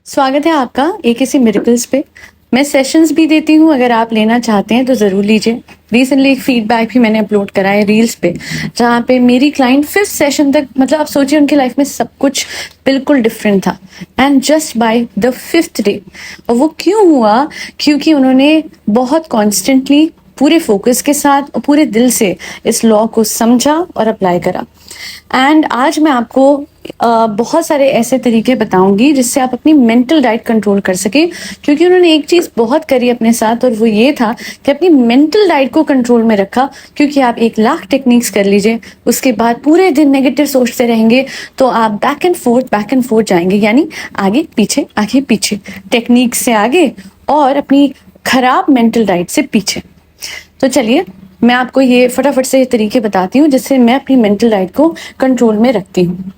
स्वागत है आपका एकेसी मिरेकल्स पे। मैं सेशंस भी देती हूँ, अगर आप लेना चाहते हैं तो ज़रूर लीजिए। रिसेंटली एक फीडबैक भी मैंने अपलोड करा है रील्स पे, जहाँ पे मेरी क्लाइंट 5th सेशन तक, मतलब आप सोचिए उनकी लाइफ में सब कुछ बिल्कुल डिफरेंट था, and just by the 5th day. और वो क्यों हुआ? क्योंकि उन्होंने बहुत कॉन्स्टेंटली, पूरे फोकस के साथ और पूरे दिल से इस लॉ को समझा और अप्लाई करा। एंड आज मैं आपको बहुत सारे ऐसे तरीके बताऊंगी जिससे आप अपनी मेंटल डाइट कंट्रोल कर सके, क्योंकि उन्होंने एक चीज बहुत करी अपने साथ, और वो ये था कि अपनी मेंटल डाइट को कंट्रोल में रखा। क्योंकि आप 1 लाख टेक्निक्स कर लीजिए, उसके बाद पूरे दिन नेगेटिव सोचते रहेंगे तो आप बैक एंड फोर्थ जाएंगे, यानी आगे पीछे, टेक्निक से आगे और अपनी खराब मेंटल डाइट से पीछे। तो चलिए मैं आपको ये फटाफट से तरीके बताती हूँ जिससे मैं अपनी मेंटल डाइट को कंट्रोल में रखती हूँ।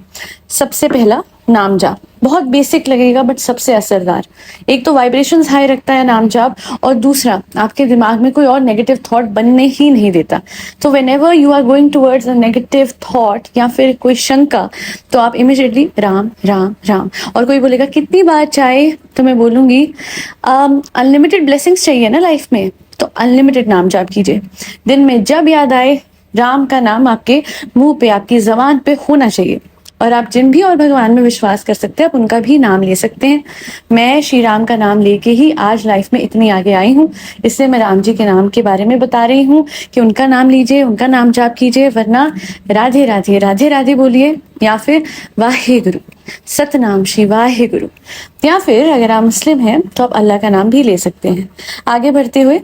सबसे पहला, नाम जाप। बहुत बेसिक लगेगा बट सबसे असरदार। एक तो वाइब्रेशंस हाई रखता है नाम जाप, और दूसरा आपके दिमाग में कोई और नेगेटिव थॉट बनने ही नहीं देता। तो whenever you are going towards a negative thought या फिर कोई शंका, तो आप इमिजिएटली राम राम राम। और कोई बोलेगा कितनी बार चाहे, तो मैं बोलूंगी अनलिमिटेड ब्लेसिंग्स चाहिए ना लाइफ में, तो अनलिमिटेड नाम जाप कीजिए। दिन में जब याद आए, राम का नाम आपके मुंह पे, आपकी जबान पे होना चाहिए। और आप जिन भी और भगवान में विश्वास कर सकते हैं, आप उनका भी नाम ले सकते हैं। मैं श्री राम का नाम लेके ही आज लाइफ में इतनी आगे आई हूँ, इसलिए मैं राम जी के नाम के बारे में बता रही हूँ कि उनका नाम लीजिए, उनका नाम जाप कीजिए। वरना राधे राधे राधे राधे बोलिए, या फिर वाहे गुरु, सतनाम श्री वाहे गुरु, या फिर अगर आप मुस्लिम हैं तो आप अल्लाह का नाम भी ले सकते हैं। आगे बढ़ते हुए,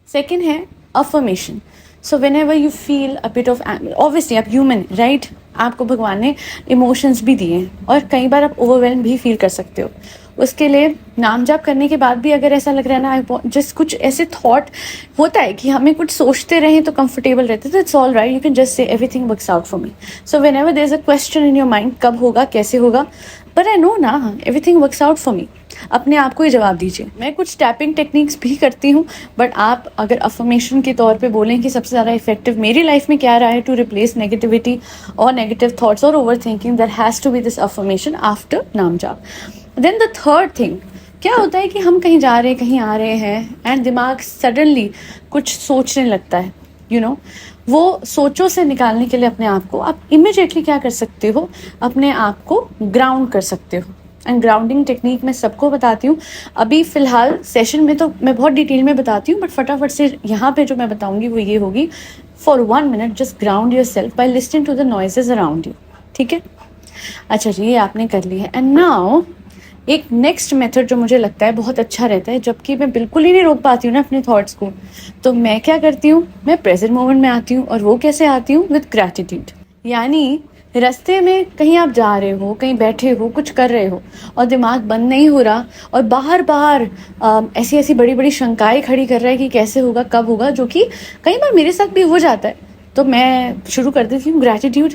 सेकेंड है affirmation. So whenever you feel a bit of anger, obviously आप ह्यूमन, राइट? आपको भगवान ने इमोशंस भी दिए हैं और कई बार आप ओवरवेल्म भी फील कर सकते हो। उसके लिए नाम जाप करने के बाद भी अगर ऐसा लग रहा है ना, जस्ट कुछ ऐसे थॉट होता है कि हमें कुछ सोचते रहें तो कंफर्टेबल रहते, तो it's all right, you can just say everything works out for me. So whenever there is a question in your mind, कब होगा, कैसे होगा, बट आई नो ना everything works out for me, अपने आप को ही जवाब दीजिए। मैं कुछ टैपिंग टेक्निक्स भी करती हूँ, बट आप अगर अफर्मेशन के तौर पे बोलें कि सबसे ज़्यादा इफेक्टिव मेरी लाइफ में क्या रहा है टू रिप्लेस नेगेटिविटी और नेगेटिव थॉट्स और overthinking, that has to be this affirmation after नाम जाप। देन द थर्ड थिंग, क्या होता है कि हम कहीं जा रहे हैं, कहीं आ रहे हैं, एंड दिमाग सडनली कुछ सोचने लगता है, यू नो, वो सोचों से निकालने के लिए अपने आप को आप इमिडिएटली क्या कर सकते हो, अपने आप को ग्राउंड कर सकते हो। एंड ग्राउंडिंग टेक्निक मैं सबको बताती हूँ। अभी फिलहाल सेशन में तो मैं बहुत डिटेल में बताती हूँ, बट फटाफट से यहाँ पे जो मैं बताऊंगी वो ये होगी, for 1 minute just ground yourself by listening to the noises around you. ठीक है, अच्छा जी, ये आपने कर ली है। एंड नाउ एक नेक्स्ट मेथड जो मुझे लगता है बहुत अच्छा रहता है, जबकि मैं बिल्कुल ही नहीं रोक पाती हूँ ना अपने थॉट्स को, तो मैं क्या करती हूँ, मैं प्रेजेंट मोमेंट में आती हूँ। और वो कैसे आती हूँ? With gratitude. यानी रास्ते में कहीं आप जा रहे हो, कहीं बैठे हो, कुछ कर रहे हो और दिमाग बंद नहीं हो रहा, और बाहर बाहर ऐसी ऐसी बड़ी बड़ी शंकाएं खड़ी कर रहा है कि कैसे होगा, कब होगा, जो कि कई बार मेरे साथ भी हो जाता है, तो मैं शुरू कर देती हूँ ग्रैटिट्यूड।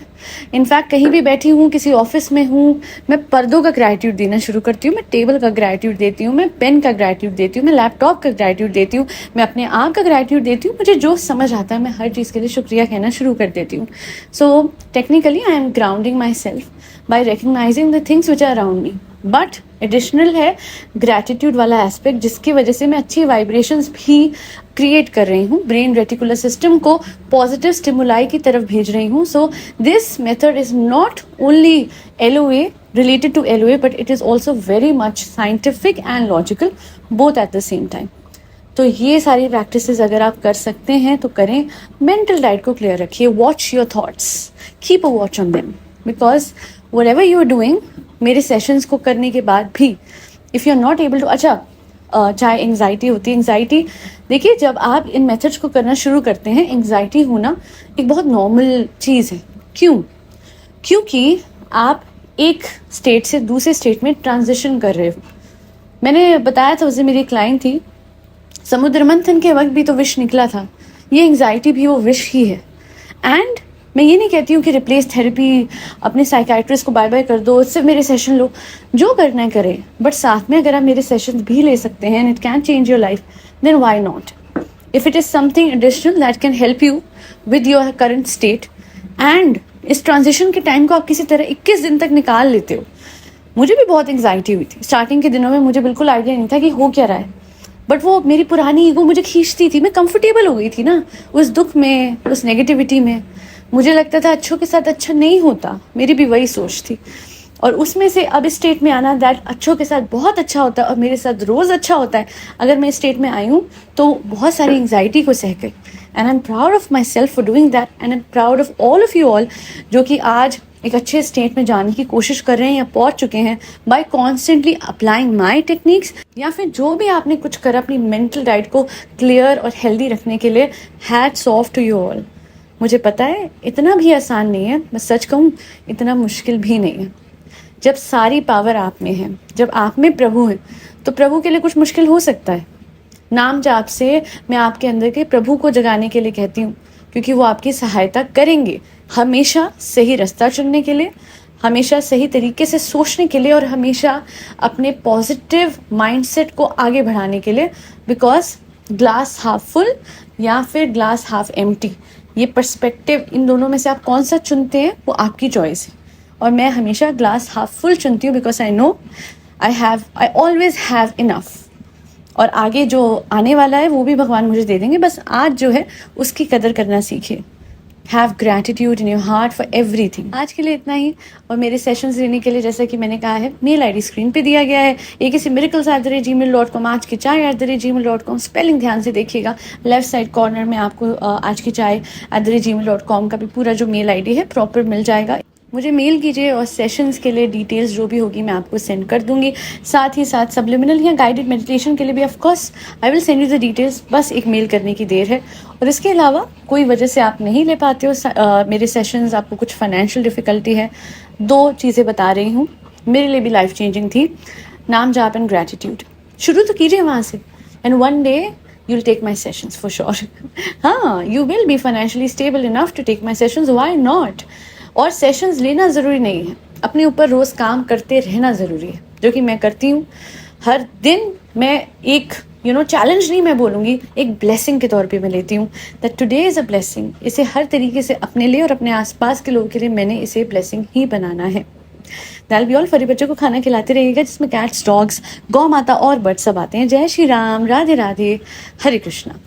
इनफैक्ट कहीं भी बैठी हूँ, किसी ऑफिस में हूँ, मैं पर्दों का ग्रैटिट्यूड देना शुरू करती हूँ, मैं टेबल का ग्रैटिट्यूड देती हूँ, मैं पेन का ग्रैटिट्यूड देती हूँ, मैं लैपटॉप का ग्रैटिट्यूड देती हूँ, मैं अपने आप का ग्रैटिट्यूड देती हूँ। मुझे जो समझ आता है मैं हर चीज़ के लिए शुक्रिया कहना शुरू कर देती हूँ। So technically I am grounding myself by recognising the things which are around me. But additional है ग्रैटिट्यूड वाला एस्पेक्ट, जिसकी वजह से मैं अच्छी वाइब्रेशंस भी क्रिएट कर रही हूँ, ब्रेन रेटिकुलर सिस्टम को पॉजिटिव स्टिमुलाई की तरफ भेज रही हूँ। So this method is not only LOA, related to LOA, but it is also very much scientific and logical, both at the same time. तो ये सारी प्रैक्टिसेस अगर आप कर सकते हैं तो करें। मेंटल डाइट को क्लियर रखिए, watch your thoughts, keep a watch on them, because whatever you are doing, मेरे सेशंस को करने के बाद भी if you are not able to, अच्छा चाहे एंग्जाइटी होती है, एंग्जाइटी देखिए, जब आप इन मेथड्स को करना शुरू करते हैं, एंग्जाइटी होना एक बहुत नॉर्मल चीज़ है। क्यों? क्योंकि आप एक स्टेट से दूसरे स्टेट में ट्रांजिशन कर रहे हो। मैंने बताया था, उस दिन मेरी क्लाइंट थी, समुद्र मंथन के वक्त भी तो विश निकला था, ये एंग्जाइटी भी वो विश ही है। एंड मैं ये नहीं कहती हूँ कि रिप्लेस थेरेपी, अपने साइकाइट्रिस्ट को बाय बाय कर दो, सिर्फ मेरे सेशन लो, जो करना है करें, बट साथ में अगर आप मेरे सेशन भी ले सकते हैं and it can change your life, then why not. If it is something additional that can help you with your current state, and इस ट्रांजिशन के टाइम को आप किसी तरह 21 दिन तक निकाल लेते हो, मुझे भी बहुत एंग्जाइटी हुई थी स्टार्टिंग के दिनों में, मुझे बिल्कुल आइडिया नहीं था कि हो क्या रहा है, बट वो मेरी पुरानी ईगो मुझे खींचती थी। मैं कंफर्टेबल हो गई थी ना उस दुख में, उस नेगेटिविटी में। मुझे लगता था अच्छों के साथ अच्छा नहीं होता, मेरी भी वही सोच थी। और उसमें से अब इस स्टेट में आना दैट अच्छों के साथ बहुत अच्छा होता है और मेरे साथ रोज़ अच्छा होता है, अगर मैं इस स्टेट में आई हूँ तो बहुत सारी एंग्जाइटी को सह गई। And I am proud of my self for doing that, and I am proud of all of जो कि आज एक अच्छे स्टेट में जाने की कोशिश कर रहे हैं या पहुंच चुके हैं by constantly applying my techniques, या फिर जो भी आपने कुछ करा अपनी मेंटल डाइट को क्लियर और हेल्दी रखने के लिए। Hats off to you all. मुझे पता है इतना भी आसान नहीं है, मैं सच कहूँ इतना मुश्किल भी नहीं है। जब सारी पावर आप में है, जब आप में प्रभु है, तो प्रभु के लिए कुछ मुश्किल हो सकता है। नाम जाप से मैं आपके अंदर के प्रभु को जगाने के लिए कहती हूँ, क्योंकि वो आपकी सहायता करेंगे हमेशा सही रास्ता चुनने के लिए, हमेशा सही तरीके से सोचने के लिए, और हमेशा अपने पॉजिटिव माइंडसेट को आगे बढ़ाने के लिए। बिकॉज ग्लास हाफ फुल या फिर ग्लास हाफ एम्प्टी, ये पर्सपेक्टिव, इन दोनों में से आप कौन सा चुनते हैं वो आपकी चॉइस है। और मैं हमेशा ग्लास हाफ फुल चुनती हूँ, because I know I always have enough. और आगे जो आने वाला है वो भी भगवान मुझे दे देंगे, बस आज जो है उसकी कदर करना सीखिए। Have gratitude in your heart for everything. आज के लिए इतना ही, और मेरे सेशंस लेने के लिए जैसा कि मैंने कहा है मेल आईडी स्क्रीन पे दिया गया है, akcmiracles@gmail.com, आज की चाय@gmail.com। स्पेलिंग ध्यान से देखिएगा, लेफ्ट साइड कॉर्नर में आपको आज की चाय@gmail.com का भी पूरा जो मेल आईडी है प्रॉपर मिल जाएगा। मुझे मेल कीजिए और सेशंस के लिए डिटेल्स जो भी होगी मैं आपको सेंड कर दूंगी। साथ ही साथ सब्लिमिनल या गाइडेड मेडिटेशन के लिए भी of course I will send you the details, बस एक मेल करने की देर है। और इसके अलावा कोई वजह से आप नहीं ले पाते हो मेरे सेशंस, आपको कुछ फाइनेंशियल डिफ़िकल्टी है, 2 चीज़ें बता रही हूँ, मेरे लिए भी लाइफ चेंजिंग थी। नाम जाप एंड ग्रैटिट्यूड शुरू तो कीजिए वहाँ से, and one day you'll take my sessions for sure. हाँ, you will be financially stable enough to take my sessions, why not? और सेशंस लेना ज़रूरी नहीं है, अपने ऊपर रोज़ काम करते रहना ज़रूरी है, जो कि मैं करती हूँ। हर दिन मैं एक चैलेंज नहीं मैं बोलूँगी, एक ब्लेसिंग के तौर पे मैं लेती हूँ that today is a blessing. इसे हर तरीके से अपने लिए और अपने आसपास के लोगों के लिए मैंने इसे ब्लेसिंग ही बनाना है। That be all. फरी बच्चों को खाना खिलाते रहिएगा, जिसमें कैट्स, डॉग्स, गौ माता और बर्ड सब आते हैं। जय श्री राम, राधे राधे, हरे कृष्णा।